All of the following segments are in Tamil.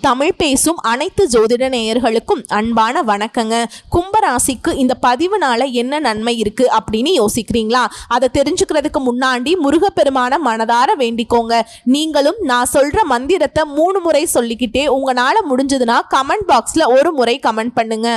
தமிழ் பேசும் அனைத்து ஜோதிட நேயர்களுக்கும் அன்பான வணக்கங்க. கும்பராசிக்கு இந்த பதிவுனால என்ன நன்மை இருக்கு அப்படின்னு யோசிக்கிறீங்களா? அதை தெரிஞ்சுக்கிறதுக்கு முன்னாடி முருகப்பெருமான மனதார வேண்டிக்கோங்க. நீங்களும் நான் சொல்ற மந்திரத்தை 3 முறை சொல்லிக்கிட்டே உங்களால முடிஞ்சதுன்னா கமெண்ட் பாக்ஸ்ல ஒரு முறை கமெண்ட் பண்ணுங்க.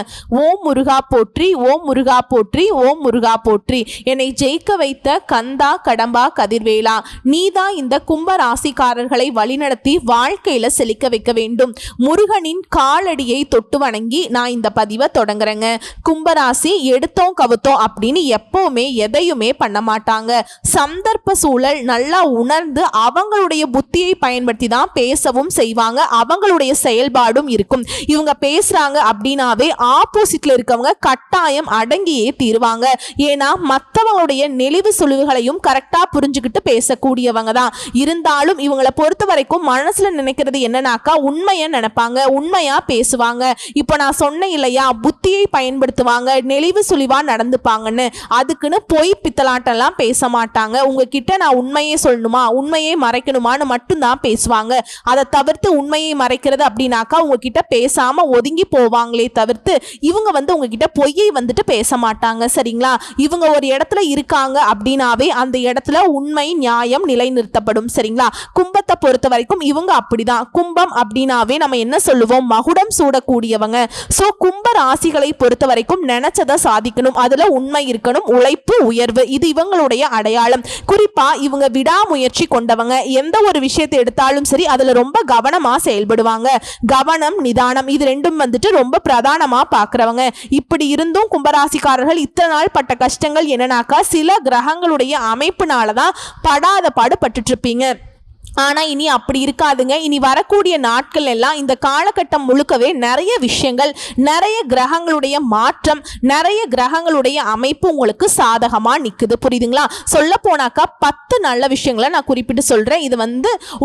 ஓம் முருகா போற்றி, ஓம் முருகா போற்றி, ஓம் முருகா போற்றி. என்னை ஜெயிக்க வைத்த கந்தா கடம்பா கதிர்வேலா, நீதான் இந்த கும்பராசிக்காரர்களை வழிநடத்தி வாழ்க்கையில செழிக்க வைக்க வேண்டும். முருகனின் காலடியை தொட்டு வணங்கி நான் இந்த பதிவை தொடங்குறேங்க. கும்பராசி எடுத்தோம் கவுத்தோம் அப்படின்னு எப்பவுமே எதையுமே பண்ண மாட்டாங்க. சந்தர்ப்ப சூழல் நல்லா உணர்ந்து அவங்களுடைய புத்தியை பயன்படுத்தி தான் பேசவும் செய்வாங்க. அவங்களுடைய செயல்பாடும் இருக்கும். இவங்க பேசுறாங்க அப்படின்னாவே ஆப்போசிட்ல இருக்கவங்க கட்டாயம் அடங்கியே தீருவாங்க. ஏன்னா மற்றவங்களுடைய நெளிவு சுழிவுகளையும் கரெக்டா புரிஞ்சுக்கிட்டு பேசக்கூடியவங்க தான். இருந்தாலும் இவங்களை பொறுத்த வரைக்கும் மனசுல நினைக்கிறது என்னன்னாக்கா உண்மையை நினைப்பாங்க, உண்மையா பேசுவாங்க. இப்போ நான் சொன்னேன் இல்லையா, புத்தியை பயன்படுத்துவாங்க, நெளிவு சுழிவா நடந்துப்பாங்கன்னு. அதுக்குன்னு பொய் பித்தலாட்டெல்லாம் பேச மாட்டாங்க. உங்ககிட்ட நான் உண்மையே சொல்லணுமா, உண்மையை மறைக்கணுமான்னு மட்டும்தான் பேசுவாங்க. அதை தவிர்த்து உண்மையை மறைக்கிறது அப்படின்னாக்கா உங்ககிட்ட பேசாம ஒதுங்கி போவாங்களே தவிர்த்து இவங்க உங்ககிட்ட பொய்யை பேச மாட்டாங்க. சரிங்களா? இவங்க ஒரு இடத்துல இருக்காங்க அப்படின்னாவே அந்த இடத்துல உண்மை நியாயம் நிலைநிறுத்தப்படும். சரிங்களா? கும்பத்தை பொறுத்த வரைக்கும் இவங்க அப்படிதான். கும்பம் அப்படின்னாவே நம்ம என்ன சொல்லுவோம், மகுடம் சூடக்கூடியவங்க. சோ கும்ப ராசிகளை பொறுத்த வரைக்கும் நினைச்சதை சாதிக்கணும், அதுல உண்மை இருக்கணும், உழைப்பு உயர்வு, இது இவங்களுடைய அடையாளம். குறிப்பா இவங்க விடாமுயற்சி கொண்டவங்க. எந்த ஒரு விஷயத்தை எடுத்தாலும் சரி அதுல ரொம்ப கவனமா செயல்படுவாங்க. கவனம் நிதானம் இது ரெண்டும் ரொம்ப பிரதானமா பாக்குறவங்க. இப்படி இருந்தும் கும்பராசிக்காரர்கள் இத்தனை நாள் பட்ட கஷ்டங்கள் என்னன்னாக்கா சில கிரகங்களுடைய அமைப்புனாலதான் படாத பாடு பட்டுட்டு இருப்பீங்க. ஆனா இனி அப்படி இருக்காதுங்க. இனி வரக்கூடிய நாட்கள் எல்லாம் இந்த காலகட்டம் முழுக்கவே நிறைய விஷயங்கள், நிறைய கிரகங்களுடைய மாற்றம், நிறைய கிரகங்களுடைய அமைப்பு உங்களுக்கு சாதகமா நிக்குது. புரியுதுங்களா? சொல்ல போனாக்கா 10 நல்ல விஷயங்களை நான் குறிப்பிட்டு சொல்றேன். இது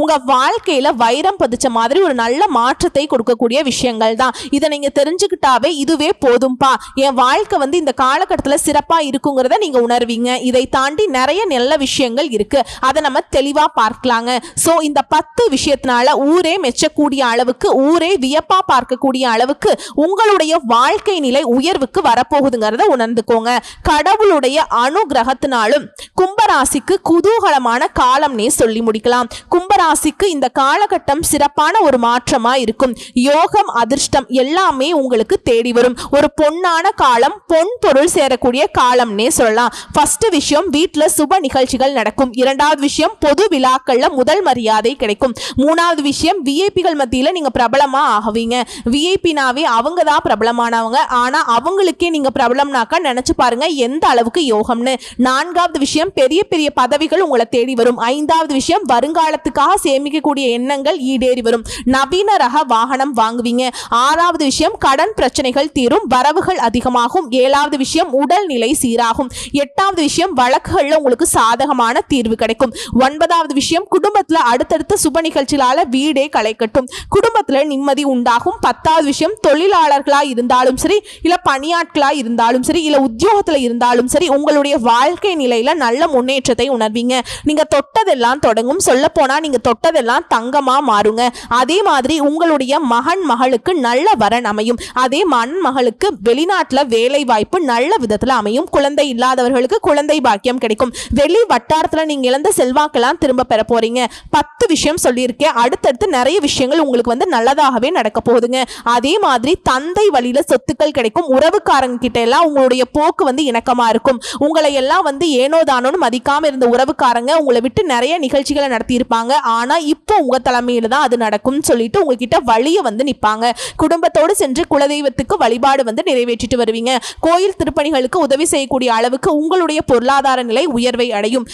உங்க வாழ்க்கையில வைரம் பதிச்ச மாதிரி ஒரு நல்ல மாற்றத்தை கொடுக்கக்கூடிய விஷயங்கள் தான். இதை நீங்க தெரிஞ்சுக்கிட்டாவே இதுவே போதும்பா, என் வாழ்க்கை இந்த காலகட்டத்தில் சிறப்பா இருக்குங்கிறத நீங்க உணர்வீங்க. இதை தாண்டி நிறைய நல்ல விஷயங்கள் இருக்கு, அதை நம்ம தெளிவா பார்க்கலாங்க. சோ இந்த 10 விஷயத்தினால ஊரே மெச்சக்கூடிய அளவுக்கு, ஊரே வியப்பா பார்க்கக்கூடிய அளவுக்கு உங்களுடைய வாழ்க்கை நிலை உயர்வுக்கு வரப்போகுதுங்கிறத உணர்ந்துக்கோங்க. கடவுளுடைய அனுகிரகத்தினாலும் கும்பராசிக்கு குதூகலமான காலம்னே சொல்லி முடிக்கலாம். கும்பராசிக்கு இந்த காலகட்டம் சிறப்பான ஒரு மாற்றமா இருக்கும். யோகம் அதிர்ஷ்டம் எல்லாமே உங்களுக்கு தேடி வரும். ஒரு பொன்னான காலம், பொன் பொருள் சேரக்கூடிய காலம்னே சொல்லலாம். ஃபர்ஸ்ட் விஷயம், வீட்டுல சுப நிகழ்ச்சிகள் நடக்கும். இரண்டாவது விஷயம், பொது விழாக்கள்ல முதல் மரியாதை கிடைக்கும். மூணாவது விஷயம், விஐபிகள் மத்தியில நீங்க பிரபலமா ஆகுவீங்க. விஐபினாவே அவங்க தான் பிரபலமானவங்க. ஆனா அவங்களுக்கே நீங்க பிரபலம்னாக்கா நினைச்சு பாருங்க எந்த அளவுக்கு யோகம்னு. நான்காவது விஷயம், பெரிய பெரிய பதவிகள் உங்களை தேடி வரும். ஐந்தாவது விஷயம், வருங்காலத்துக்காக சேமிக்கக்கூடிய எண்ணங்கள் ஈடேறி வரும். நவீன ரக வாகனம் வாங்குவீங்க. ஆறாவது விஷயம், கடன் பிரச்சனைகள் தீரும், வரவுகள் அதிகமாகும். ஏழாவது விஷயம், உடல்நிலை சீராகும். எட்டாவது விஷயம், வழக்குகள்ல உங்களுக்கு சாதகமான தீர்வு கிடைக்கும். ஒன்பதாவது விஷயம், குடும்பத்துல அடுத்தடுத்த சுப நிகழ்ச்சியால வீடே களை கட்டும், குடும்பத்துல நிம்மதி உண்டாகும். 10வது விஷயம், தொழிலாளர்களா இருந்தாலும் சரி, இல்ல பணியாட்களா இருந்தாலும் சரி, இல்ல உத்தியோகத்துல இருந்தாலும் சரி, உங்களுடைய வாழ்க்கை நிலையில நல்ல முன்னேற்றத்தை உணர்வீங்க. நீங்க தொட்டதெல்லாம் தொடங்கும். சொல்ல போனா நீங்க தொட்டதெல்லாம் தங்கமா மாறுங்க. அதே மாதிரி உங்களுடைய மகன் மகளுக்கு நல்ல வரன் அமையும். அதே மகன் மகளுக்கு வெளிநாட்டுல வேலை வாய்ப்பு நல்ல விதத்துல அமையும். குழந்தை இல்லாதவர்களுக்கு குழந்தை பாக்கியம் கிடைக்கும். வெளி வட்டாரத்துல நீங்க இழந்த செல்வாக்கெல்லாம் திரும்ப பெற போறீங்க. 10 விஷயம் சொல்லியிருக்கேன். அடுத்தடுத்து நிறைய விஷயங்கள் உங்களுக்கு நல்லதாகவே நடக்க போகுதுங்க. அதே மாதிரி தந்தை வழியில சொத்துக்கள் கிடைக்கும். உறவுக்காரங்க கிட்ட எல்லாம் உங்களுடைய போக்கு இணக்கமா இருக்கும். உங்களை எல்லாம் ஏனோ தானோன்னு மதிக்காம இருந்த உறவுக்காரங்க உங்களை விட்டு நிறைய நிகழ்ச்சிகளை நடத்தி இருப்பாங்க. ஆனா இப்போ உங்க தலைமையில தான் அது நடக்கும் சொல்லிட்டு உங்ககிட்ட வழிய நிப்பாங்க. குடும்பத்தோடு சென்று குலதெய்வத்துக்கு வழிபாடு நிறைவேற்றிட்டு வருவீங்க. கோயில் திருப்பணிகளுக்கு உதவி செய்யக்கூடிய அளவுக்கு உங்களுடைய பொருளாதார நிலை உயர்வை அடையும்.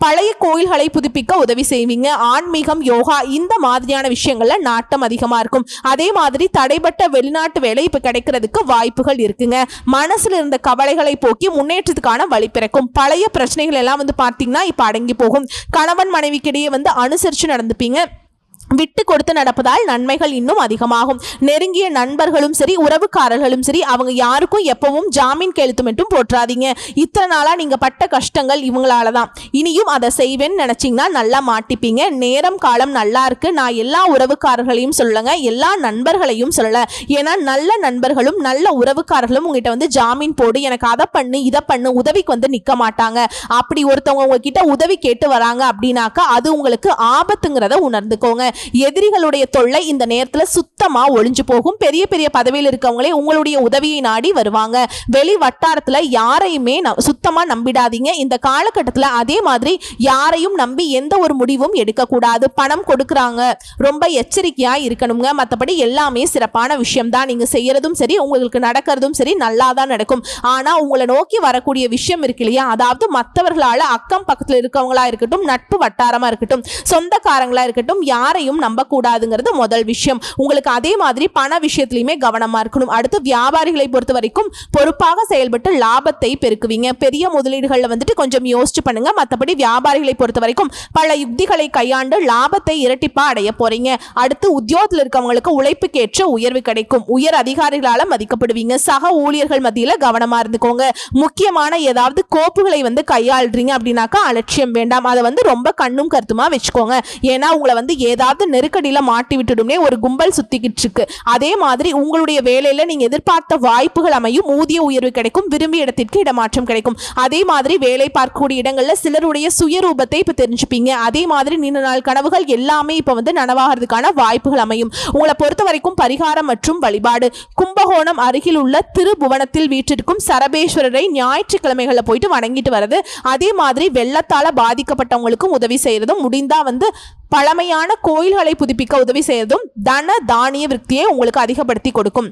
பழைய கோயில்களை புதுப்பிக்க உதவி செய்வீங்க. ஆன்மீகம், யோகா இந்த மாதிரியான விஷயங்கள்ல நாட்டம் அதிகமா இருக்கும். அதே மாதிரி தடைப்பட்ட வெளிநாட்டு வேலை இப்ப கிடைக்கிறதுக்கு வாய்ப்புகள் இருக்குங்க. மனசுல இருந்த கவலைகளை போக்கி முன்னேற்றத்துக்கான வழி பிறக்கும். பழைய பிரச்சனைகள் எல்லாம் பார்த்தீங்கன்னா இப்ப அடங்கி போகும். கணவன் மனைவிக்கிடையே அனுசரிச்சு நடந்துப்பீங்க. விட்டு கொடுத்து நடப்பதால் நன்மைகள் இன்னும் அதிகமாகும். நெருங்கிய நண்பர்களும் சரி, உறவுக்காரர்களும் சரி, அவங்க யாருக்கும் எப்பவும் ஜாமீன் கையெழுத்து மட்டும் போட்டுறாதீங்க. இத்தனை நாளா நீங்க பட்ட கஷ்டங்கள் இவங்களால தான். இனியும் அதை செய்வேன்னு நினைச்சீங்கன்னா நல்லா மாட்டிப்பீங்க. நேரம் காலம் நல்லா இருக்கு. நான் எல்லா உறவுக்காரர்களையும் சொல்லலைங்க, எல்லா நண்பர்களையும் சொல்லல. ஏன்னா நல்ல நண்பர்களும் நல்ல உறவுக்காரர்களும் உங்ககிட்ட வந்து ஜாமீன் போடு, எனக்கு அதை பண்ணு இதை பண்ணு, உதவிக்கு வந்து நிக்க மாட்டாங்க. அப்படி ஒருத்தவங்க உங்ககிட்ட உதவி கேட்டு வராங்க அப்படின்னாக்கா அது உங்களுக்கு ஆபத்துங்கிறத உணர்ந்துக்கோங்க. எதிரிகளுடைய தொல்லை இந்த நேரத்துல சுத்தமா ஒளிஞ்சு போகும். பெரிய பெரிய பதவியில் இருக்கவங்களே உங்களுடைய உதவியை நாடி வருவாங்க. வெளி வட்டாரத்துல யாரையுமே சுத்தமா நம்பிடாதீங்க இந்த காலகட்டத்துல. அதே மாதிரி யாரையும் நம்பி எந்த ஒரு முடிவும் எடுக்கக்கூடாது. பணம் கொடுக்கறாங்க, ரொம்ப எச்சரிக்கையா இருக்கணுங்க. மற்றபடி எல்லாமே சிறப்பான விஷயம் தான். நீங்க செய்யறதும் சரி, உங்களுக்கு நடக்கிறதும் சரி, நல்லா தான் நடக்கும். ஆனா உங்களை நோக்கி வரக்கூடிய விஷயம் இருக்கு இல்லையா, அதாவது மற்றவர்களால அக்கம் பக்கத்துல இருக்கவங்களா இருக்கட்டும், நட்பு வட்டாரமா இருக்கட்டும், சொந்தக்காரங்களா இருக்கட்டும், யாரையும் நம்பக்கூடாதுங்கிறது முதல் விஷயம். உங்களுக்கு அதே மாதிரி பண விஷயத்திலுமே கவனமா இருக்கணும். அடுத்து வியாபாரிகளை பொறுத்த வரைக்கும் பொறுப்பாக செயல்பட்டு லாபத்தை பெருக்குவீங்க. பெரிய முதலீடுகள்ல வந்துட்டு கொஞ்சம் யோசிச்சு பண்ணுங்க. மற்றபடி வியாபாரிகளை பொறுத்த வரைக்கும் பல யுக்திகளை கையாண்டு லாபத்தை இரட்டிப்பா அடைய போறீங்க. அடுத்து உத்தியோகத்தில் இருக்கவங்களுக்கு உழைப்புக்கேற்ற உயர்வு கிடைக்கும். உயர் அதிகாரிகளால மதிக்கப்படுவீங்க. சக ஊழியர்கள் மத்தியில கவனமா இருந்துக்கோங்க. முக்கியமான ஏதாவது கோப்புகளை வந்து கையாளுறீங்க அப்படின்னாக்கா அலட்சியம் வேண்டாம். அதை வந்து ரொம்ப கண்ணும் கருத்துமா வச்சுக்கோங்க. ஏன்னா உங்களை வந்து ஏதாவது நெருக்கடியில மாட்டி விட்டுடும்னே ஒரு கும்பல் சுத்திக்கிட்டு இருக்கு. அதே மாதிரி உங்களுடைய வேலையில நீங்க எதிர்பார்த்த வாய்ப்புகள் அமையும். ஊதிய உயர்வு கிடைக்கும். விரும்பிய இடத்திற்கு இடமாற்றம் கிடைக்கும். அதே மாதிரி வேலை பார்க்கக்கூடிய இடங்கள்ல சிலருடைய சுயரூபத்தை இப்ப தெரிஞ்சுப்பீங்க. அதே மாதிரி நீண்ட நாள் கனவுகள் எல்லாமே இப்ப வந்து நனவாகிறதுக்கான வாய்ப்புகள் அமையும். உங்களை பொறுத்த வரைக்கும் பரிகாரம் மற்றும் வழிபாடு, கும்பகோணம் அருகில் உள்ள திருபுவனத்தில் வீற்றிருக்கும் சரபேஸ்வரரை ஞாயிற்றுக்கிழமைகள்ல போயிட்டு வணங்கிட்டு வர்றது. அதே மாதிரி வெள்ளத்தால பாதிக்கப்பட்டவங்களுக்கும் உதவி செய்யறதும், முடிந்தா வந்து பழமையான கோயில்களை புதுப்பிக்க உதவி செய்யறதும் தன தானிய விருத்தியை உங்களுக்கு அதிகப்படுத்தி கொடுக்கும்.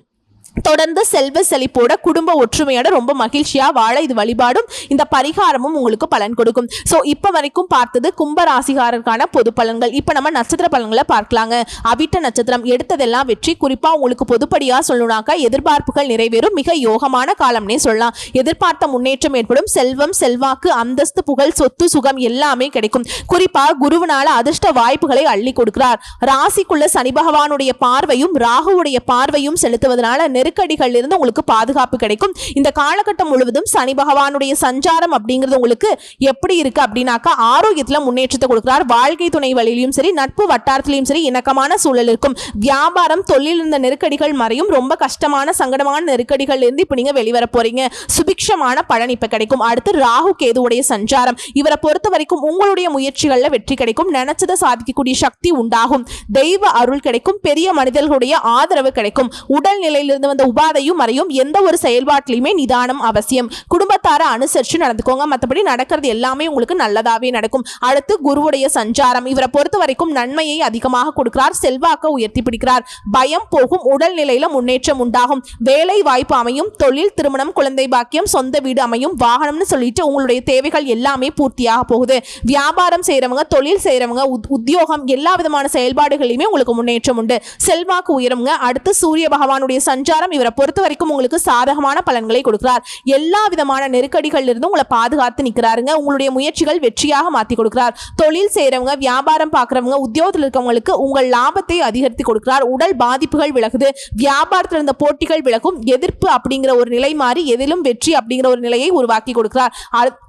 தொடர்ந்து செல்வ செழிப்போட குடும்ப ஒற்றுமையோட ரொம்ப மகிழ்ச்சியா வாழ இது வழிபாடும் இந்த பரிகாரமும் உங்களுக்கு பலன் கொடுக்கும். ஸோ இப்போ வரைக்கும் பார்த்தது கும்ப ராசிகாரருக்கான பொது பலன்கள். இப்போ நம்ம நட்சத்திர பலன்களை பார்க்கலாங்க. அவிட்ட நட்சத்திரம் எடுத்ததெல்லாம் வெற்றி. குறிப்பா உங்களுக்கு பொதுப்படியா சொல்லணும்னாக்கா எதிர்பார்ப்புகள் நிறைவேறும். மிக யோகமான காலம்னே சொல்லலாம். எதிர்பார்த்த முன்னேற்றம் ஏற்படும். செல்வம், செல்வாக்கு, அந்தஸ்து, புகழ், சொத்து, சுகம் எல்லாமே கிடைக்கும். குறிப்பா குருவினால அதிர்ஷ்ட வாய்ப்புகளை அள்ளி கொடுக்கிறார். ராசிக்குள்ள சனி பகவானுடைய பார்வையும் ராகுவுடைய பார்வையும் செலுத்துவதனால நெருக்கடிகள் இருந்து உங்களுக்கு பாதுகாப்பு கிடைக்கும். இந்த காலகட்டம் முழுவதும் சனி பகவானுடைய சஞ்சாரம் அப்படிங்கிறது உங்களுக்கு எப்படி இருக்கு அப்படின்னாக்கா ஆரோக்கியத்துல முன்னேற்றத்தை கொடுக்கிறார். வாழ்க்கை துணை வழியிலும் சரி, நட்பு வட்டாரத்திலையும் சரி இணக்கமான சூழல் இருக்கும். வியாபாரம், தொழில் இருந்த நெருக்கடிகள் மறையும். ரொம்ப கஷ்டமான சங்கடமான நெருக்கடிகள் இருந்து இப்ப நீங்க வெளிவர போறீங்க. சுபிக்ஷமான பலன் இப்ப கிடைக்கும். அடுத்து ராகு கேதுவுடைய சஞ்சாரம். இவரை பொறுத்த வரைக்கும் உங்களுடைய முயற்சிகள்ல வெற்றி கிடைக்கும். நினைச்சதை சாதிக்கக்கூடிய சக்தி உண்டாகும். தெய்வ அருள் கிடைக்கும். பெரிய மனிதர்களுடைய ஆதரவு கிடைக்கும். உடல் நிலையிலிருந்து வந்த உபாதையும் மறையும். எந்த ஒரு செயல்பாட்டிலுமே நிதானம் அவசியம். குடும்பத்தார அனுசரிச்சு நடந்துக்கோங்க. மற்றபடி நடக்கிறது எல்லாமே உங்களுக்கு நல்லதாவே நடக்கும். அடுத்து குருவுடைய சஞ்சாரம். இவரை பொறுத்த வரைக்கும் நன்மையை அதிகமாக கொடுக்கிறார். செல்வாக்க உயர்த்தி பிடிக்கிறார். பயம் போகும். உடல் நிலையில முன்னேற்றம் உண்டாகும். வேலை வாய்ப்பு அமையும். தொழில், திருமணம், குழந்தை பாக்கியம், சொந்த வீடு அமையும். வாகனம்னு சொல்லிட்டு உங்களுடைய தேவைகள் எல்லாமே பூர்த்தியாக போகுது. வியாபாரம் செய்யறவங்க, தொழில் செய்யறவங்க, உத்தியோகம் எல்லா விதமான செயல்பாடுகளிலுமே உங்களுக்கு முன்னேற்றம் உண்டு. செல்வாக்கு உயருங்க. அடுத்து சூரிய பகவானுடைய சஞ்சாரம். இவரை பொறுத்த வரைக்கும் உங்களுக்கு சாதகமான பலன்களை கொடுக்கிறார். எல்லா விதமான நெருக்கடிகள் இருந்து உங்களை பாதுகாத்து நிற்கிறாருங்க. உங்களுடைய முயற்சிகள் வெற்றியாக மாற்றி கொடுக்கிறார். தொழில் செய்யறவங்க, வியாபாரம் பார்க்கறவங்க, உத்தியோகத்தில் இருக்கவங்களுக்கு உங்கள் லாபத்தை அதிகரித்து கொடுக்கிறார். உடல் பாதிப்புகள் விலகுது. வியாபாரத்தில் இருந்த போட்டிகள் விலகும். எதிர்ப்பு அப்படிங்கிற ஒரு நிலை மாறி எதிலும் வெற்றி அப்படிங்கிற ஒரு நிலையை உருவாக்கி கொடுக்கிறார்.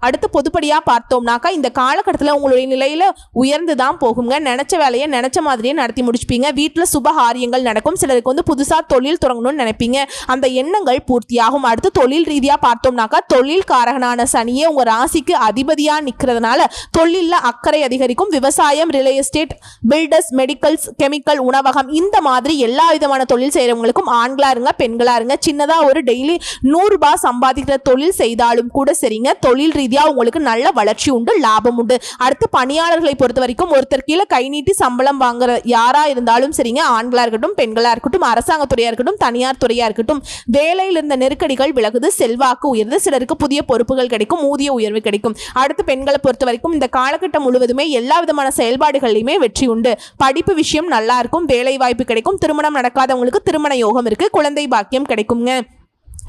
அடுத்து பொதுப்படியா பார்த்தோம்னாக்கா இந்த காலகட்டத்தில் உங்களுடைய நிலையில உயர்ந்துதான் போகுங்க. நினைச்ச வேலையை நினைச்ச மாதிரியே நடத்தி முடிச்சுப்பீங்க. வீட்டுல சுபகாரியங்கள் நடக்கும். சிலருக்கு வந்து புதுசா தொழில் தொடங்கணும்னு நினைப்பீங்க. அந்த எண்ணங்கள் பூர்த்தியாகும். அடுத்து தொழில் ரீதியா பார்த்தோம்னாக்கா தொழில் காரகனான சனியே உங்க ராசிக்கு அதிபதியா நிக்கிறதுனால தொழில்ல அக்கறை அதிகரிக்கும். விவசாயம், real estate, builders, medicals, chemical, உணவகம் இந்த மாதிரி எல்லா விதமான தொழில் செய்யறவங்களுக்கும் ஆண்களா இருங்க பெண்களா இருங்க சின்னதா ஒரு டெய்லி 100 ரூபாய் சம்பாதிக்கிற தொழில் செய்தாலும் கூட சரிங்க, தொழில் ரீதியா உங்களுக்கு நல்ல வளர்ச்சி உண்டு, லாபம் உண்டு. அடுத்து பணியாளர்களை பொறுத்த வரைக்கும் ஒருத்தர் கீழே கை நீட்டி சம்பளம் வாங்குற யாரா இருந்தாலும் சரிங்க, ஆண்களா இருக்கட்டும் பெண்களா இருக்கட்டும், அரசாங்க துறையா இருக்கட்டும் தனியார் துறையா இருக்கட்டும், வேலையில் இருந்த நெருக்கடிகள் விலகுது. செல்வாக்கு உயர்ந்து. சிலருக்கு புதிய பொறுப்புகள் கிடைக்கும். ஊதிய உயர்வு கிடைக்கும். அடுத்து பெண்களை பொறுத்த வரைக்கும் இந்த காலகட்டம் முழுவதுமே எல்லா விதமான செயல்பாடுகளிலுமே வெற்றி உண்டு. படிப்பு விஷயம் நல்லா இருக்கும். வேலை வாய்ப்பு கிடைக்கும். திருமணம் நடக்காதவங்களுக்கு திருமண யோகம் இருக்கு. குழந்தை பாக்கியம் கிடைக்குங்க.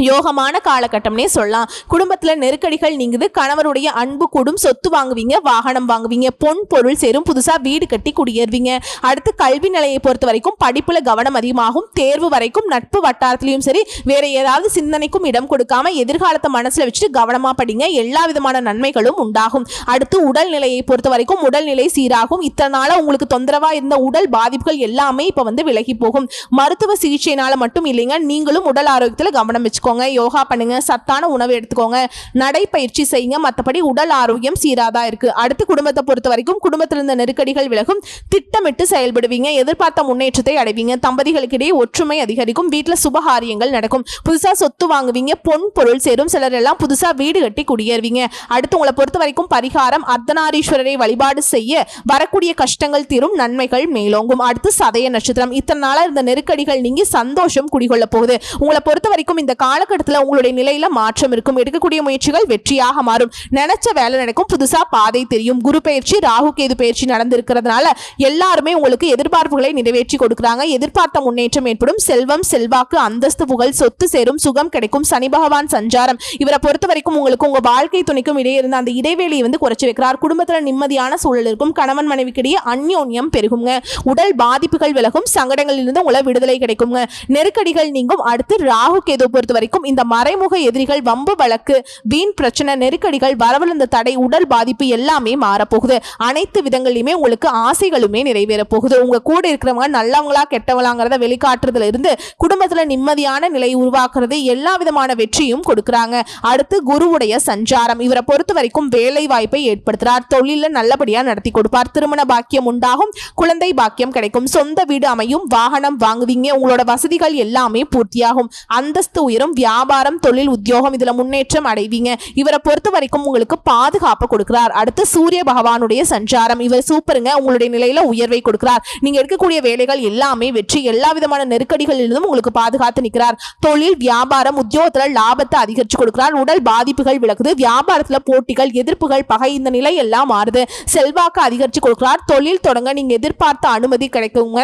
யோகமான காலகட்டம்னே சொல்லலாம். குடும்பத்துல நெருக்கடிகள் நீங்குது, கணவருடைய அன்பு கூடும், சொத்து வாங்குவீங்க, வாகனம் வாங்குவீங்க, பொன் பொருள் சேரும், புதுசா வீடு கட்டி குடியேறுவீங்க. அடுத்து கல்வி நிலையை பொறுத்த வரைக்கும் படிப்புல கவனம் அதிகமாகும். தேர்வு வரைக்கும் நட்பு வட்டாரத்திலையும் சரி வேற ஏதாவது சிந்தனைக்கும் இடம் கொடுக்காம எதிர்காலத்தை மனசுல வச்சுட்டு கவனமா படிங்க. எல்லா விதமான நன்மைகளும் உண்டாகும். அடுத்து உடல்நிலையை பொறுத்த வரைக்கும் உடல்நிலை சீராகும். இத்தனை நாளா உங்களுக்கு தொந்தரவா இருந்த உடல் பாதிப்புகள் எல்லாமே இப்ப விலகி போகும். மருத்துவ சிகிச்சையினால மட்டும் இல்லைங்க, நீங்களும் உடல் ஆரோக்கியத்துல கவனம் வச்சுக்கோங்க. யோகா பண்ணுங்க, சத்தான உணவு எடுத்துக்கோங்க, நடைப்பயிற்சி செய்யுங்க. மற்றபடி உடல் ஆரோக்கியம் சீராதா இருக்கு. அடுத்து குடும்பத்தை பொறுத்த வரைக்கும் குடும்பத்தில் இருந்த நெருக்கடிகள் விலகும். திட்டமிட்டு செயல்படுவீங்க, எதிர்பார்த்த முன்னேற்றத்தை அடைவீங்க. தம்பதிகளுக்கிடையே ஒற்றுமை அதிகரிக்கும். வீட்டில் சுபகாரியங்கள் நடக்கும். புதுசா சொத்து வாங்குவீங்க, பொன் பொருள் சேரும். சிலர் எல்லாம் புதுசா வீடு கட்டி குடியேறுவீங்க. அடுத்து உங்களை பொறுத்த வரைக்கும் பரிகாரம் அர்த்தநாரீஸ்வரரை வழிபாடு செய்ய வரக்கூடிய கஷ்டங்கள் தீரும், நன்மைகள் மேலோங்கும். அடுத்து சதய நட்சத்திரம். இத்தனை நாளா இருந்த நெருக்கடிகள் நீங்கி சந்தோஷம் குடிகொள்ள போகுது. உங்களை பொறுத்த வரைக்கும் இந்த காலகட்டத்தில் உங்களுடைய நிலையில மாற்றம் இருக்கும். எடுக்கக்கூடிய முயற்சிகள் வெற்றியாக மாறும். நினைச்ச வேலை நடக்கும். புதுசா பாதை தெரியும். குரு பயிற்சி, ராகு கேது பயிற்சி நடந்திருக்கிறதுனால எல்லாருமே உங்களுக்கு எதிர்பார்ப்புகளை நிறைவேற்றி கொடுக்குறாங்க. எதிர்பார்த்த முன்னேற்றம் ஏற்படும். செல்வம், செல்வாக்கு, அந்தஸ்து, புகழ், சொத்து சேரும், சுகம் கிடைக்கும். சனி பகவான் சஞ்சாரம் இவரை பொறுத்த வரைக்கும் உங்களுக்கு உங்க வாழ்க்கை துணைக்கும் இடையே இருந்த அந்த இடைவெளியை குறைச்சு வைக்கிறார். குடும்பத்துல நிம்மதியான சூழல் இருக்கும். கணவன் மனைவிக்கிடையே அந்யோன்யம் பெருகுங்க. உடல் பாதிப்புகள் விலகும். சங்கடங்களிலிருந்து உங்களை விடுதலை கிடைக்குங்க. நெருக்கடிகள் நீங்கும். அடுத்து ராகு கேது பொறுத்த வரைக்கும் இந்த மறைமுக எதிரிகள், வம்பு வழக்கு, வீண் பிரச்சனை, நெருக்கடிகள், வரவழந்த தடை, உடல் பாதிப்பு எல்லாமே மாறப்போகுது. அனைத்து விதங்களிலுமே உங்களுக்கு ஆசைகளுமே நிறைவேற போகுது. உங்க கூட இருக்கிறவங்க நல்லவங்களா கெட்டவங்களாங்கிறத வெளிக்காட்டுறதுல இருந்து குடும்பத்துல நிம்மதியான நிலை உருவாக்குறது, எல்லா விதமான வெற்றியும் கொடுக்குறாங்க. அடுத்து குருவுடைய சஞ்சாரம் இவரை பொறுத்த வரைக்கும் வேலை வாய்ப்பை ஏற்படுத்துறார். தொழில நல்லபடியா நடத்தி கொடுப்பார். திருமண பாக்கியம் உண்டாகும். குழந்தை பாக்கியம் கிடைக்கும். சொந்த வீடு அமையும். வாகனம் வாங்குவீங்க. உங்களோட வசதிகள் எல்லாமே பூர்த்தியாகும். அந்தஸ்து உயரும். வியாபாரம், தொழில், உத்தியோகம் இதுல முன்னேற்றம் அடைவீங்க. இவரை பொறுத்த வரைக்கும் உங்களுக்கு பாதுகாப்பு கொடுக்கிறார். அடுத்து சூரிய பகவானுடைய சஞ்சாரம் இவர் சூப்பருங்க. உங்களுடைய நிலையில உயர்வை கொடுக்கிறார். நீங்க எடுக்கக்கூடிய வேலைகள் எல்லாமே வெற்றி. எல்லா விதமான நெருக்கடிகளிலிருந்தும் உங்களுக்கு பாதுகாத்து நிற்கிறார். தொழில், வியாபாரம், உத்தியோகத்துல லாபத்தை அதிகரிச்சு கொடுக்கிறார். உடல் பாதிப்புகள் விலகுது. வியாபாரத்துல போட்டிகள், எதிர்ப்புகள், பகை இந்த நிலை எல்லாம் மாறுது. செல்வாக்கு அதிகரிச்சு கொடுக்கிறார். தொழில் தொடங்க நீங்க எதிர்பார்த்த அனுமதி கிடைக்குங்க.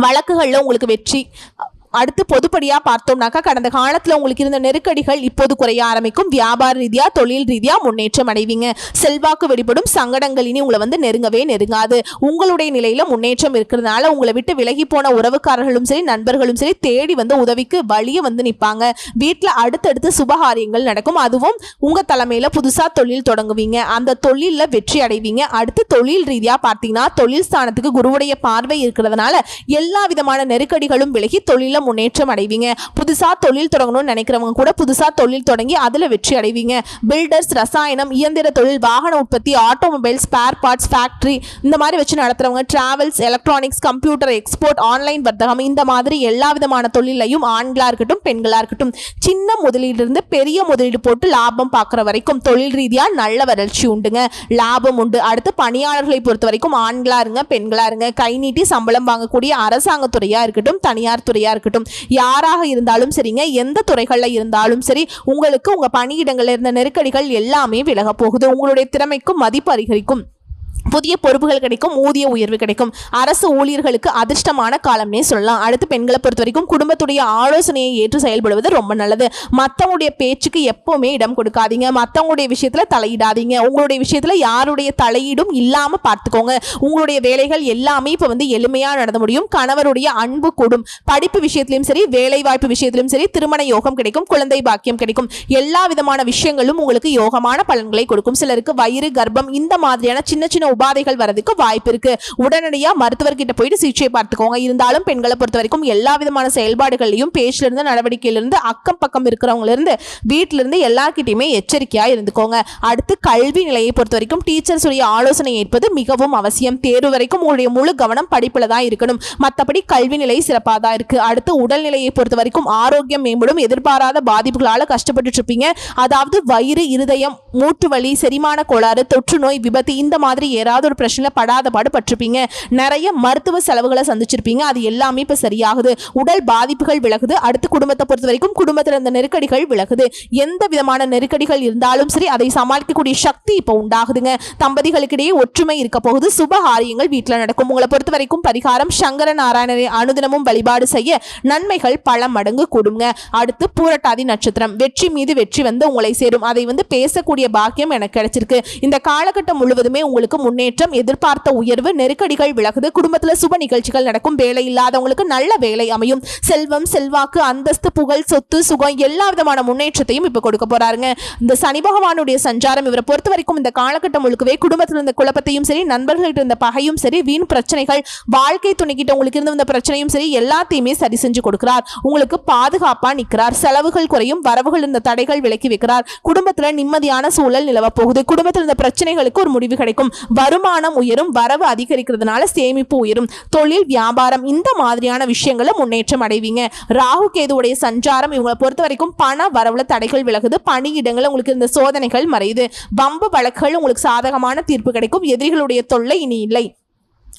வழக்குகள்ல உங்களுக்கு வெற்றி. அடுத்து பொதுப்படியா பார்த்தோம்னாக்கா கடந்த காலத்துல உங்களுக்கு இருந்த நெருக்கடிகள் இப்போது குறைய ஆரம்பிக்கும். வியாபார ரீதியா, தொழில் ரீதியா முன்னேற்றம் அடைவீங்க. செல்வாக்கு வெளிப்படும். சங்கடங்கள் இனி உங்களை நெருங்கவே நெருங்காது. உங்களுடைய நிலையில முன்னேற்றம் இருக்கிறதுனால உங்களை விட்டு விலகி போன உறவுக்காரர்களும் சரி, நண்பர்களும் சரி தேடி உதவிக்கு வழிய நிற்பாங்க. வீட்டுல அடுத்தடுத்து சுபகாரியங்கள் நடக்கும். அதுவும் உங்க தலைமையில புதுசா தொழில் தொடங்குவீங்க. அந்த தொழில வெற்றி அடைவீங்க. அடுத்து தொழில் ரீதியா பார்த்தீங்கன்னா தொழில் ஸ்தானத்துக்கு குருவுடைய பார்வை இருக்கிறதுனால எல்லா விதமான நெருக்கடிகளும் விலகி தொழில முன்னேற்றம் அடைவீங்க. புதுசா தொழில் தொடங்கணும்னு நினைக்கிறவங்க கூட புதுசா தொழில் தொடங்கி அதுல வெற்றி அடைவீங்க. பில்டர்ஸ், ரசாயனம், இயந்திர தொழில், வாகன உற்பத்தி, ஆட்டோமொபைல், ஸ்பேர் பார்ட்ஸ், ஃபேக்டரி இந்த மாதிரி வச்சு நடத்துறவங்க, travels, electronics, computer, export, online வர்த்தகம் இந்த மாதிரி எல்லா விதமான தொழிலையும் ஆண்களா இருக்கட்டும் பெண்களா இருக்கட்டும் சின்ன முதலீடு இருந்து பெரிய முதலீடு போட்டு லாபம் பார்க்குற வரைக்கும் தொழில் ரீதியா நல்ல வளர்ச்சி உண்டுங்க. லாபம் உண்டு. அடுத்து பணியாளர்களை பொறுத்த வரைக்கும் ஆண்களா இருங்க பெண்களா இருங்க, கை நீட்டி சம்பளம் வாங்கக்கூடிய அரசாங்க துறையா இருக்கட்டும் தனியார் துறையா இருக்கட்டும் யாராக இருந்தாலும் சரிங்க, எந்த துறைகள்ல இருந்தாலும் சரி உங்களுக்கு உங்க பணியிடங்கள்ல இருந்த நெருக்கடிகள் எல்லாமே விலக போகுது. உங்களுடைய திறமைக்கும் மதிப்பு அதிகரிக்கும். புதிய பொறுப்புகள் கிடைக்கும். ஊதிய உயர்வு கிடைக்கும். அரசு ஊழியர்களுக்கு அதிர்ஷ்டமான காலம்னே சொல்லலாம். அடுத்து பெண்களை பொறுத்த வரைக்கும் குடும்பத்துடைய ஆலோசனையை ஏற்று செயல்படுவது ரொம்ப நல்லது. மற்றவங்களுடைய பேச்சுக்கு எப்பவுமே இடம் கொடுக்காதீங்க. மற்றவங்களுடைய விஷயத்துல தலையிடாதீங்க. உங்களுடைய விஷயத்துல யாருடைய தலையீடும் இல்லாம பார்த்துக்கோங்க. உங்களுடைய வேலைகள் எல்லாமே இப்ப எளிமையா நடந்து முடியும். கணவருடைய அன்பு கூடும். படிப்பு விஷயத்திலும் சரி, வேலை வாய்ப்பு விஷயத்திலும் சரி, திருமண யோகம் கிடைக்கும். குழந்தை பாக்கியம் கிடைக்கும். எல்லா விதமான விஷயங்களும் உங்களுக்கு யோகமான பலன்களை கொடுக்கும். சிலருக்கு வயிறு, கர்ப்பம் இந்த மாதிரியான சின்ன சின்ன உபாதைகள் வரதுக்கு வாய்ப்பு இருக்கு. உடனடியா மருத்துவர்கிட்ட போயிட்டு சிகிச்சை பார்த்துக்கோங்க. இருந்தாலும் பெண்களை பொறுத்த வரைக்கும் எல்லா விதமான செயல்பாடுகளையும் பேச்சில இருந்து நடவடிக்கையில இருந்து அக்கம் பக்கம் இருக்கிறவங்க இருந்து வீட்டில இருந்து எல்லார்கிட்டயுமே எச்சரிக்கையா இருந்துக்கோங்க. அடுத்து கல்வி நிலையை பொறுத்த வரைக்கும் டீச்சர்ஸ் உடைய ஆலோசனை ஏற்பது மிகவும் அவசியம். தேர்வு வரைக்கும் உங்களுடைய முழு கவனம் படிப்புல தான் இருக்கணும். மற்றபடி கல்வி நிலை சிறப்பாக தான் இருக்கு. அடுத்து உடல்நிலையை பொறுத்த வரைக்கும் ஆரோக்கியம் மேம்படும். எதிர்பாராத பாதிப்புகளால கஷ்டப்பட்டு இருப்பீங்க. அதாவது வயிறு, இருதயம், மூட்டு வலி, செரிமான கோளாறு, தொற்று நோய், விபத்து இந்த மாதிரி ஏறாத ஏதாவது ஒரு பிரச்சனை படாத பாடு பட்டிருப்பீங்க. நிறைய மருத்துவ செலவுகளை சந்திச்சிருப்பீங்க. அது எல்லாமே இப்ப சரியாகுது. உடல் பாதிப்புகள் விலகுது. அடுத்து குடும்பத்தை பொறுத்த வரைக்கும் குடும்பத்தில் இருந்த நெருக்கடிகள் விலகுது. எந்த விதமான நெருக்கடிகள் இருந்தாலும் சரி அதை சமாளிக்கக்கூடிய சக்தி இப்ப உண்டாகுதுங்க. தம்பதிகளுக்கிடையே ஒற்றுமை இருக்க போகுது. சுபகாரியங்கள் வீட்டில் நடக்கும். உங்களை பொறுத்த வரைக்கும் பரிகாரம் சங்கர நாராயணரை அனுதினமும் வழிபாடு செய்ய நன்மைகள் பல மடங்கு கூடுங்க. அடுத்து பூரட்டாதி நட்சத்திரம். வெற்றி மீது வெற்றி வந்து உங்களை சேரும். அதை பேசக்கூடிய பாக்கியம் எனக்கு கிடைச்சிருக்கு. இந்த காலகட்டம் முழுவதுமே உங்களுக்கு முன்னேற்றம், எதிர்பார்த்த உயர்வு, நெருக்கடிகள் விலகுது. குடும்பத்தில் சுப நிகழ்ச்சிகள் நடக்கும். வேலை இல்லாதவங்களுக்கு நல்ல வேலை அமையும். செல்வம், செல்வாக்கு, அந்தஸ்து, புகழ், சொத்து, சுகம் எல்லா விதமான முன்னேற்றத்தையும் இப்ப கொடுக்க போறாருங்க. இந்த சனி பகவானுடைய சஞ்சாரம் இவரை பொறுத்த வரைக்கும் இந்த காலகட்டம் முழுக்கவே குடும்பத்தில் இருந்த குழப்பத்தையும் சரி, நண்பர்கள்ட்ட இருந்த பகையும் சரி, வீண் பிரச்சனைகள், வாழ்க்கை துணைக்கிட்ட உங்களுக்கு இருந்த பிரச்சனையும் சரி எல்லாத்தையுமே சரி செஞ்சு கொடுக்கிறார். உங்களுக்கு பாதுகாப்பா நிற்கிறார். செலவுகள் குறையும். வரவுகள் இருந்த தடைகள் விலக்கி வைக்கிறார். குடும்பத்துல நிம்மதியான சூழல் நிலவ போகுது. குடும்பத்தில் இருந்த பிரச்சனைகளுக்கு ஒரு முடிவு கிடைக்கும். வருமானம் உயரும். வரவு அதிகரிக்கிறதுனால சேமிப்பு உயரும். தொழில், வியாபாரம் இந்த மாதிரியான விஷயங்கள முன்னேற்றம் அடைவீங்க. ராகு கேதுவுடைய சஞ்சாரம் இவங்களை பொறுத்த வரைக்கும் பண வரவுல தடைகள் விலகுது. பணியிடங்கள் உங்களுக்கு இருந்த சோதனைகள் மறையுது. வம்பு வழக்குகள் உங்களுக்கு சாதகமான தீர்ப்பு கிடைக்கும். எதிரிகளுடைய தொல்லை இனி இல்லை.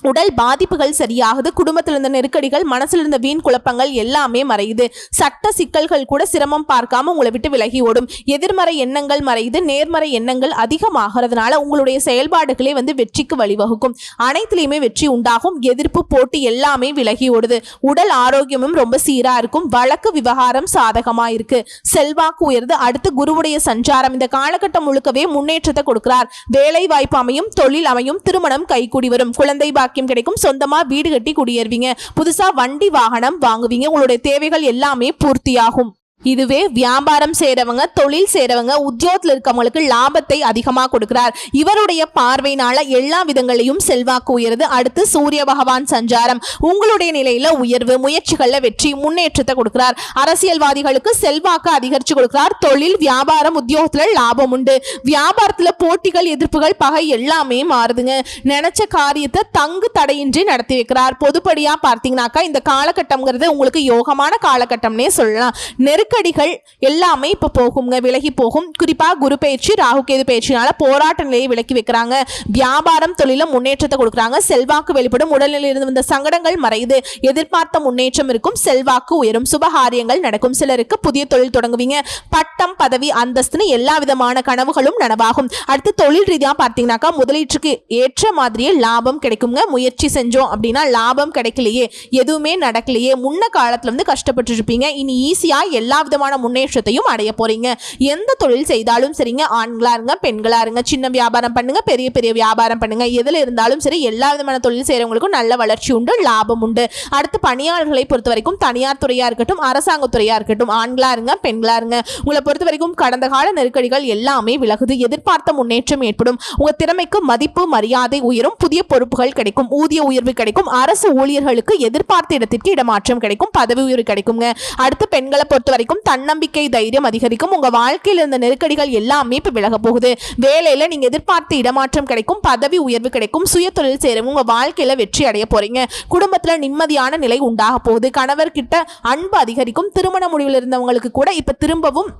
உடல் பாதிப்புகள் சரியாகுது. குடும்பத்தில் இருந்த நெருக்கடிகள், மனசில் இருந்த வீண் குழப்பங்கள் எல்லாமே மறையுது. சட்ட சிக்கல்கள் கூட சிரமம் பார்க்காம உங்களை விட்டு விலகி ஓடும். எதிர்மறை எண்ணங்கள் மறையுது. நேர்மறை எண்ணங்கள் அதிகமாகிறதுனால உங்களுடைய செயல்பாடுகளே வெற்றிக்கு வழிவகுக்கும். அனைத்திலையுமே வெற்றி உண்டாகும். எதிர்ப்பு, போட்டி எல்லாமே விலகி ஓடுது. உடல் ஆரோக்கியமும் ரொம்ப சீரா இருக்கும். வழக்கு விவகாரம் சாதகமா இருக்கு. செல்வாக்கு உயர்ந்து. அடுத்து குருவுடைய சஞ்சாரம் இந்த காலகட்டம் முழுக்கவே முன்னேற்றத்தை கொடுக்கிறார். வேலை வாய்ப்பு அமையும். தொழில் அமையும். திருமணம் கைகூடி வரும். குழந்தை பாக்கியம் கிடைக்கும். சொந்தமா வீடு கட்டி குடியேறுவீங்க. புதுசா வண்டி வாகனம் வாங்குவீங்க. உங்களுடைய தேவைகள் எல்லாமே பூர்த்தியாகும். இதுவே வியாபாரம் செய்றவங்க, தொழில் செய்றவங்க, உத்தியோகத்தில் இருக்கவங்களுக்கு லாபத்தை அதிகமாக கொடுக்கிறார். இவருடைய பார்வையினால எல்லா விதங்களையும் செல்வாக்கு உயருது. அடுத்து சூரிய பகவான் சஞ்சாரம் உங்களுடைய நிலையில உயர்வு, முயற்சிகள்ல வெற்றி, முன்னேற்றத்தை கொடுக்கிறார். அரசியல்வாதிகளுக்கு செல்வாக்கு அதிகரிச்சு கொடுக்கிறார். தொழில், வியாபாரம், உத்தியோகத்துல லாபம் உண்டு. வியாபாரத்துல போட்டிகள், எதிர்ப்புகள், பகை எல்லாமே மாறுதுங்க. நினைச்ச காரியத்தை தங்கு தடையின்றி நடத்தி வைக்கிறார். பொதுப்படியா பார்த்தீங்கன்னாக்கா இந்த காலகட்டம்ங்கிறது உங்களுக்கு யோகமான காலகட்டம்னே சொல்லலாம். நெருக்கடிகள் எல்லாமே இப்ப போகுங்க, விலகி போகும். குறிப்பா குரு பயிற்சி, ராகு கேது பயிற்சினால போராட்ட நிலையை விலக்கி வைக்கிறாங்க. வியாபாரம், தொழில முன்னேற்றத்தை கொடுக்குறாங்க. செல்வாக்கு வெளிப்படும். உடல்நிலையில் இருந்து வந்த சங்கடங்கள் மறையுது. எதிர்பார்த்த முன்னேற்றம் இருக்கும். செல்வாக்கு உயரும். சுபகாரியங்கள் நடக்கும். சிலருக்கு புதிய தொழில் தொடங்குவீங்க. பட்டம், பதவி, அந்தஸ்துன்னு எல்லா விதமான கனவுகளும் நனவாகும். அடுத்து தொழில் ரீதியா பார்த்தீங்கன்னாக்கா முதலீட்டுக்கு ஏற்ற மாதிரியே லாபம் கிடைக்குங்க. முயற்சி செஞ்சோம் அப்படின்னா லாபம் கிடைக்கலையே, எதுவுமே நடக்கலையே, முன்ன காலத்துல கஷ்டப்பட்டு இருப்பீங்க. இனி ஈஸியா எல்லா விதமான முன்னேற்றத்தையும் அடைய போறீங்க. எந்த தொழில் செய்தாலும் சரிங்க, ஆண்களா இருங்க, பெண்களா இருங்க, சின்ன வியாபாரம் பண்ணுங்க, பெரிய பெரிய வியாபாரம் பண்ணுங்க, எதுல இருந்தாலும் சரி எல்லா விதமான தொழில் செய்யறவங்களுக்கும் நல்ல வளர்ச்சி உண்டு, லாபம் உண்டு. அடுத்து பணியாளர்களை பொறுத்த வரைக்கும் தனியார் துறையா இருக்கட்டும், அரசாங்க துறையா இருக்கட்டும், ஆண்களா இருங்க, பெண்களா இருங்க, உங்களை பொறுத்த வரைக்கும் கடந்த கால நெருக்கடிகள் எல்லாமே விலகுது. எதிர்பார்த்த முன்னேற்றம் ஏற்படும். உங்க திறமைக்கு மதிப்பு, மரியாதை உயரும். புதிய பொறுப்புகள் கிடைக்கும். ஊதிய உயர்வு கிடைக்கும். அரசு ஊழியர்களுக்கு எதிர்பார்த்த இடத்திற்கு இடமாற்றம் கிடைக்கும். பதவி உயர்வு கிடைக்குங்க. அடுத்து பெண்களை பொறுத்த வரைக்கும் தன்னம்பிக்கை, தைரியம் அதிகரிக்கும். உங்க வாழ்க்கையில் இருந்த நெருக்கடிகள் எல்லாமே இப்ப விலக போகுது. வேலையில நீங்க எதிர்பார்த்த இடமாற்றம் கிடைக்கும். பதவி உயர்வு கிடைக்கும். சுய தொழில் செய்றவங்க உங்க வாழ்க்கையில வெற்றி அடைய போறீங்க. குடும்பத்துல நிம்மதியான நிலை உண்டாக போகுது. கணவர்கிட்ட அன்பு அதிகரிக்கும். திருமண முடிவில் இருந்தவங்களுக்கு கூட இப்ப திரும்பவும்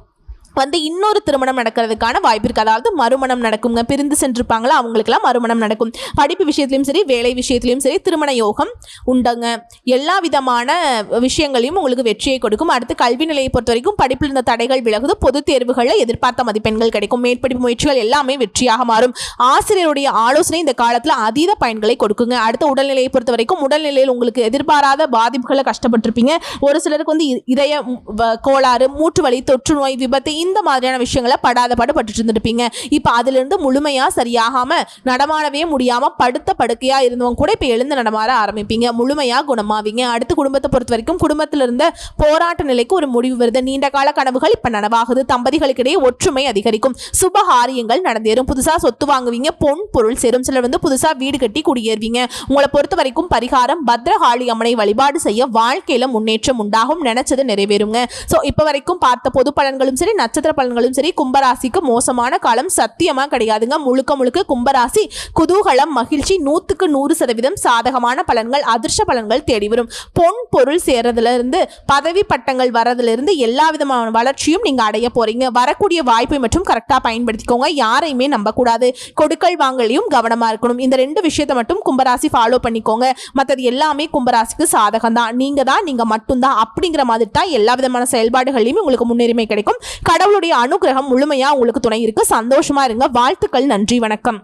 இன்னொரு திருமணம் நடக்கிறதுக்கான வாய்ப்பு இருக்கு. அதாவது மறுமணம் நடக்குங்க. பிரிந்து சென்றிருப்பாங்களா அவங்களுக்கெல்லாம் மறுமணம் நடக்கும். படிப்பு விஷயத்திலையும் சரி, வேலை விஷயத்திலையும் சரி திருமண யோகம் உண்டுங்க. எல்லா விதமான விஷயங்களையும் உங்களுக்கு வெற்றியை கொடுக்கும். அடுத்து கல்வி நிலையை பொறுத்த வரைக்கும் படிப்பில் இருந்த தடைகள் விலகுது. பொது தேர்வுகளில் எதிர்பார்த்த மதிப்பெண்கள் கிடைக்கும். மேற்படிப்பு முயற்சிகள் எல்லாமே வெற்றியாக மாறும். ஆசிரியருடைய ஆலோசனை இந்த காலத்தில் அதீத பயன்களை கொடுக்குங்க. அடுத்த உடல்நிலையை பொறுத்த வரைக்கும் உடல்நிலையில் உங்களுக்கு எதிர்பாராத பாதிப்புகளை கஷ்டப்பட்டிருப்பீங்க. ஒரு சிலருக்கு இதய கோளாறு, மூட்டு வலி, தொற்று நோய், விபத்து இந்த மாதிரியான விஷயங்களை படாத பாடுபட்டு இருந்திருப்பீங்க. இப்ப அதுல இருந்து முழுமையா சரியாகாம நடமாடவே முடியாம படுத்த படுக்கையா இருந்தவங்க கூட இப்ப எழுந்து நடமாட ஆரம்பிப்பீங்க. முழுமையா குணமாவீங்க. அடுத்து குடும்பத்தை பொறுத்த வரைக்கும் குடும்பத்தில இருந்த போராட்ட நிலைக்கு ஒரு முடிவு வருது. நீண்ட கால கனவுகள் இப்ப நனவாகுது. தம்பதிகளுக்கிடையே ஒற்றுமை அதிகரிக்கும். சுபகாரியங்கள் நடந்தேறும். புதுசா சொத்து வாங்குவீங்க. பொன் பொருள் சேரும். சிலர் புதுசா வீடு கட்டி குடியேறுவீங்க. உங்களை பொறுத்த வரைக்கும் பரிகாரம் பத்ரகாளி அம்மனை வழிபாடு செய்ய வாழ்க்கையில முன்னேற்றம் உண்டாகும். நினைச்சது நிறைவேறுங்க. சோ இப்ப வரைக்கும் பார்த்த பொது பலன்களும் சரி, நட்சத்திர பலன்களும் சரி கும்பராசிக்கு மோசமான காலம் சத்தியமா கிடையாதுங்க. முழுக்க முழுக்க கும்பராசி குதூகலம், மகிழ்ச்சி, 100% சாதகமான பலன்கள், அதிர்ஷ்ட பலன்கள் தேடி வரும். பொன் பொருள் சேர்றதுல இருந்து பதவி பட்டங்கள் வரதுல இருந்து எல்லா விதமான வளர்ச்சியும் நீங்க அடைய போறீங்க. வரக்கூடிய வாய்ப்பை மற்றும் கரெக்டா பயன்படுத்திக்கோங்க. யாரையுமே நம்ப கூடாது. கொடுக்கல் வாங்கலையும் கவனமா இருக்கணும். இந்த 2 விஷயத்தை மட்டும் கும்பராசி ஃபாலோ பண்ணிக்கோங்க. மற்றது எல்லாமே கும்பராசிக்கு சாதகம் தான். நீங்க மட்டும்தான் அப்படிங்கிற மாதிரி தான் எல்லா விதமான செயல்பாடுகளையும் உங்களுக்கு முன்னுரிமை கிடைக்கும். கடவுளுடைய அனுகிரகம் முழுமையா உங்களுக்கு துணை இருக்கு. சந்தோஷமா இருங்க. வாழ்த்துக்கள். நன்றி. வணக்கம்.